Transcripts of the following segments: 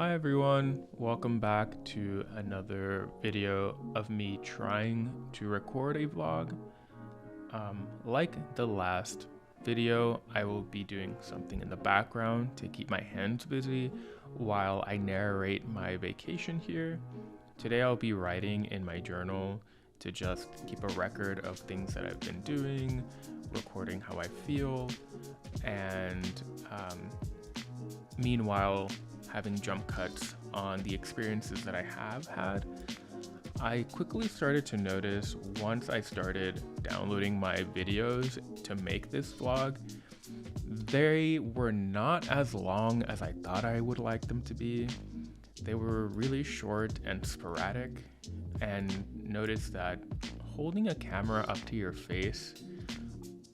Hi everyone, welcome back to another video of me trying to record a vlog. Like the last video, I will be doing something in the background to keep my hands busy while I narrate my vacation here. Today I'll be writing in my journal to just keep a record of things that I've been doing, recording how I feel, and meanwhile having jump cuts on the experiences that I have had. I quickly started to notice once I started downloading my videos to make this vlog, they were not as long as I thought I would like them to be. They were really short and sporadic, and noticed that holding a camera up to your face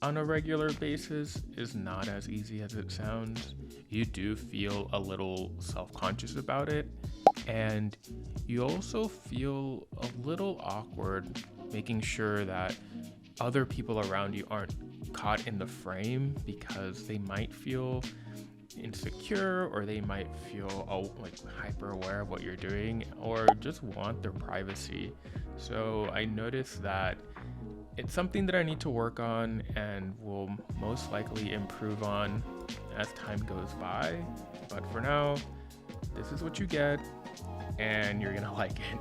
on a regular basis is not as easy as it sounds. You do feel a little self-conscious about it, and you also feel a little awkward making sure that other people around you aren't caught in the frame because they might feel insecure, or they might feel hyper aware of what you're doing, or just want their privacy. So I noticed that it's something that I need to work on and will most likely improve on as time goes by. But for now, this is what you get, and you're gonna like it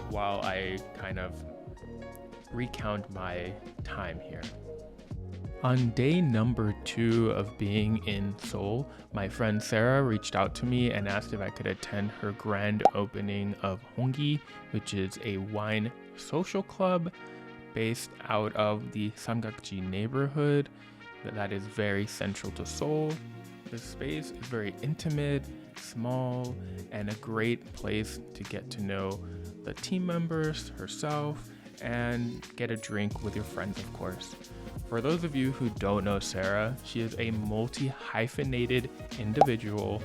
while I kind of recount my time here. On day number 2 of being in Seoul, my friend Sarah reached out to me and asked if I could attend her grand opening of Honggi, which is a wine social club based out of the Samgakji neighborhood that is very central to Seoul. The space is very intimate, small, and a great place to get to know the team members, herself, and get a drink with your friends, of course. For those of you who don't know Sarah, she is a multi-hyphenated individual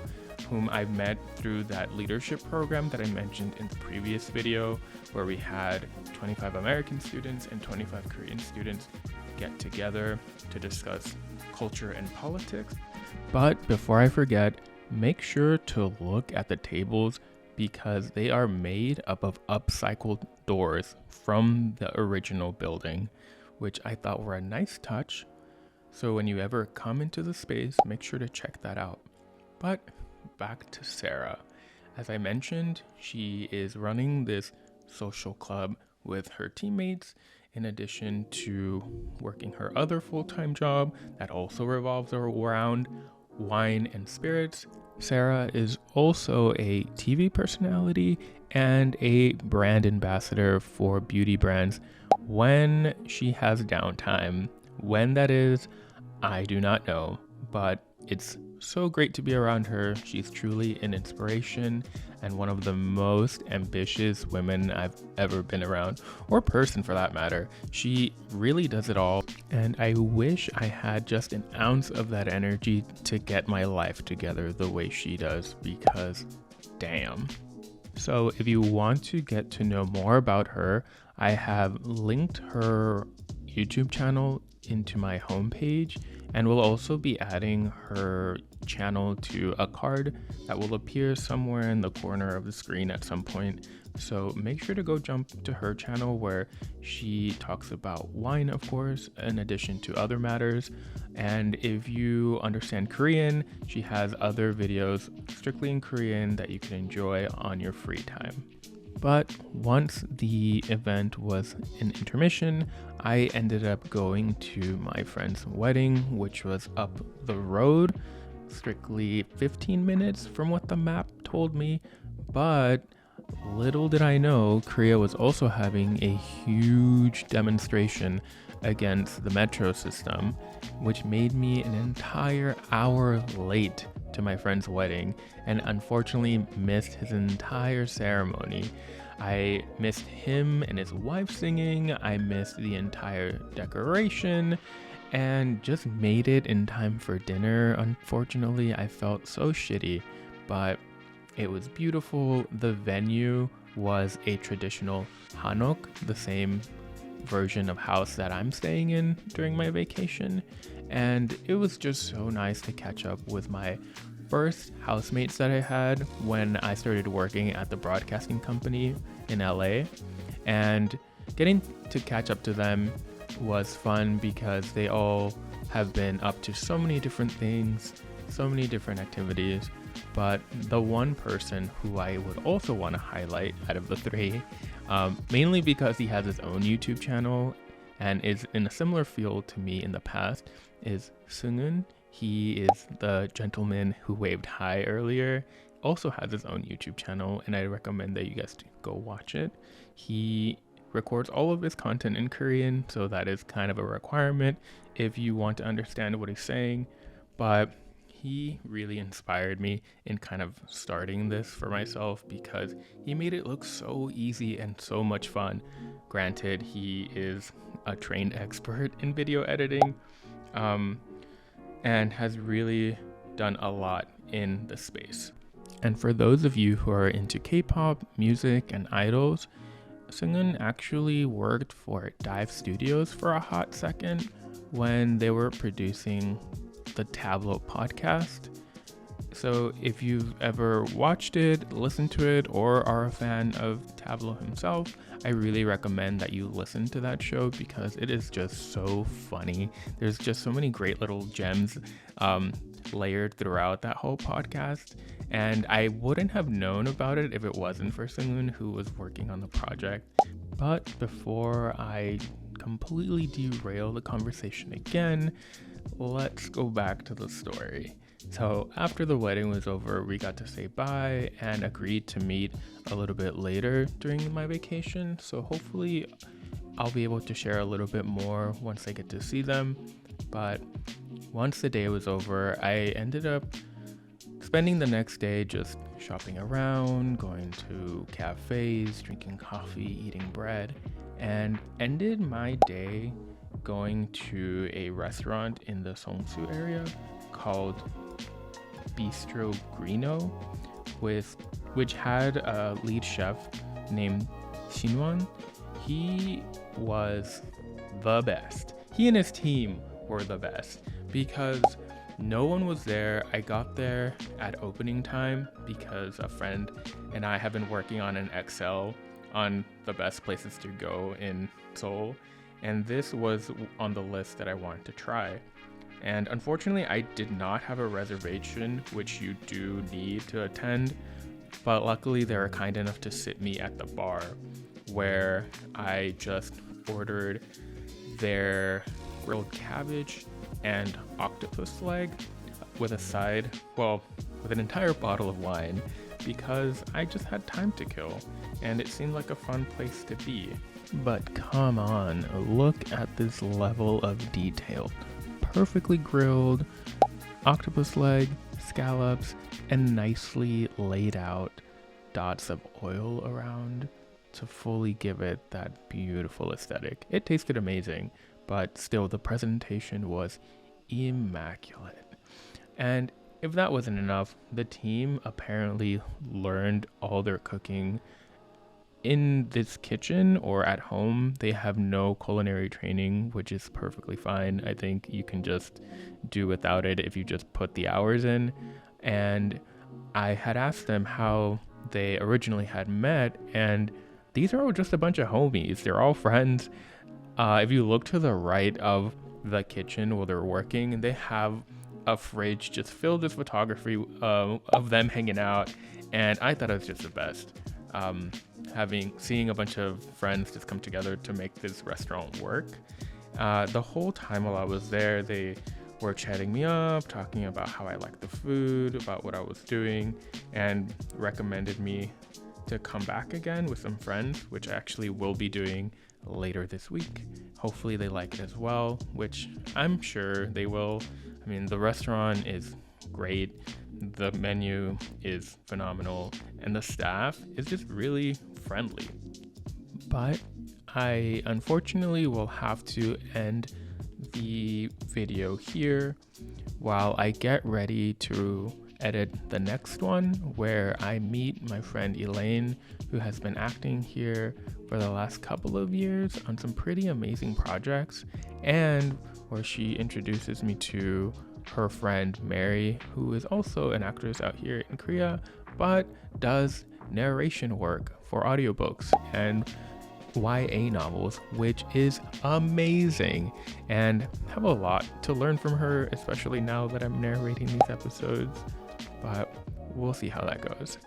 whom I met through that leadership program that I mentioned in the previous video, where we had 25 American students and 25 Korean students get together to discuss culture and politics. But before I forget, make sure to look at the tables because they are made up of upcycled doors from the original building, which I thought were a nice touch. So when you ever come into the space, make sure to check that out. But back to Sarah. As I mentioned, she is running this social club with her teammates, in addition to working her other full-time job that also revolves around wine and spirits. Sarah is also a TV personality and a brand ambassador for beauty brands when she has downtime. When that is, I do not know, but it's so great to be around her. She's truly an inspiration and one of the most ambitious women I've ever been around, or person for that matter. She really does it all, and I wish I had just an ounce of that energy to get my life together the way she does, because damn. So if you want to get to know more about her, I have linked her YouTube channel into my homepage, and we'll also be adding her channel to a card that will appear somewhere in the corner of the screen at some point. So make sure to go jump to her channel, where she talks about wine, of course, in addition to other matters. And if you understand Korean, she has other videos strictly in Korean that you can enjoy on your free time. But once the event was an intermission, I ended up going to my friend's wedding, which was up the road, strictly 15 minutes from what the map told me. But little did I know, Korea was also having a huge demonstration against the metro system, which made me an entire hour late to my friend's wedding, and unfortunately missed his entire ceremony. I missed him and his wife singing, I missed the entire decoration, and just made it in time for dinner. Unfortunately, I felt so shitty, but it was beautiful. The venue was a traditional hanok, the same version of house that I'm staying in during my vacation, and it was just so nice to catch up with my first housemates that I had when I started working at the broadcasting company in LA, and getting to catch up to them was fun because they all have been up to so many different things, so many different activities. But the one person who I would also want to highlight out of the three, mainly because he has his own YouTube channel and is in a similar field to me in the past, is Seung-eun. He is the gentleman who waved hi earlier, also has his own YouTube channel, and I recommend that you guys go watch it. He records all of his content in Korean, so that is kind of a requirement if you want to understand what he's saying. But he really inspired me in kind of starting this for myself because he made it look so easy and so much fun. Granted, he is a trained expert in video editing, and has really done a lot in the space. And for those of you who are into K-pop, music, and idols, Seung-eun actually worked for Dive Studios for a hot second when they were producing the Tableau podcast. So if you've ever watched it, listened to it, or are a fan of Tableau himself, I really recommend that you listen to that show because it is just so funny. There's just so many great little gems layered throughout that whole podcast. And I wouldn't have known about it if it wasn't for Seung-eun, who was working on the project. But before I completely derail the conversation again, let's go back to the story. So after the wedding was over, we got to say bye and agreed to meet a little bit later during my vacation. So hopefully I'll be able to share a little bit more once I get to see them. But once the day was over, I ended up spending the next day just shopping around, going to cafes, drinking coffee, eating bread, and ended my day going to a restaurant in the Seongsu area called Bistro Greeno, which had a lead chef named Shinwon. He was the best. He and his team were the best because no one was there. I got there at opening time because a friend and I have been working on an Excel on the best places to go in Seoul, and this was on the list that I wanted to try. And unfortunately, I did not have a reservation, which you do need to attend, but luckily they were kind enough to sit me at the bar, where I just ordered their grilled cabbage and octopus leg with an entire bottle of wine, because I just had time to kill, and it seemed like a fun place to be. But come on, look at this level of detail. Perfectly grilled octopus leg, scallops, and nicely laid out dots of oil around to fully give it that beautiful aesthetic. It tasted amazing, but still the presentation was immaculate. And if that wasn't enough, the team apparently learned all their cooking in this kitchen or at home. They have no culinary training, which is perfectly fine. I think you can just do without it if you just put the hours in. And I had asked them how they originally had met, and these are all just a bunch of homies. They're all friends. If you look to the right of the kitchen where they're working, they have a fridge just filled with photography of them hanging out, and I thought it was just the best. Seeing a bunch of friends just come together to make this restaurant work. The whole time while I was there, they were chatting me up, talking about how I liked the food, about what I was doing, and recommended me to come back again with some friends, which I actually will be doing later this week. Hopefully they like it as well, which I'm sure they will. I mean, the restaurant is great, the menu is phenomenal, and the staff is just really friendly. But I unfortunately will have to end the video here while I get ready to edit the next one, where I meet my friend Elaine, who has been acting here for the last couple of years on some pretty amazing projects, and where she introduces me to her friend Mary, who is also an actress out here in Korea, but does narration work for audiobooks and YA novels, which is amazing, and have a lot to learn from her, especially now that I'm narrating these episodes, but we'll see how that goes.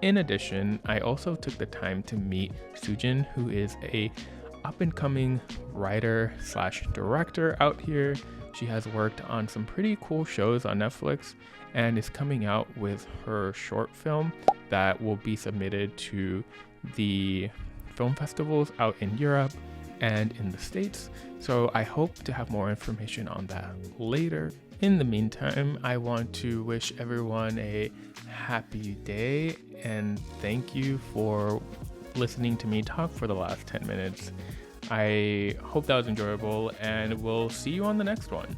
In addition, I also took the time to meet Sujin, who is a up-and-coming writer slash director out here. She has worked on some pretty cool shows on Netflix and is coming out with her short film that will be submitted to the film festivals out in Europe and in the States. So I hope to have more information on that later. In the meantime, I want to wish everyone a happy day and thank you for listening to me talk for the last 10 minutes. I hope that was enjoyable, and we'll see you on the next one.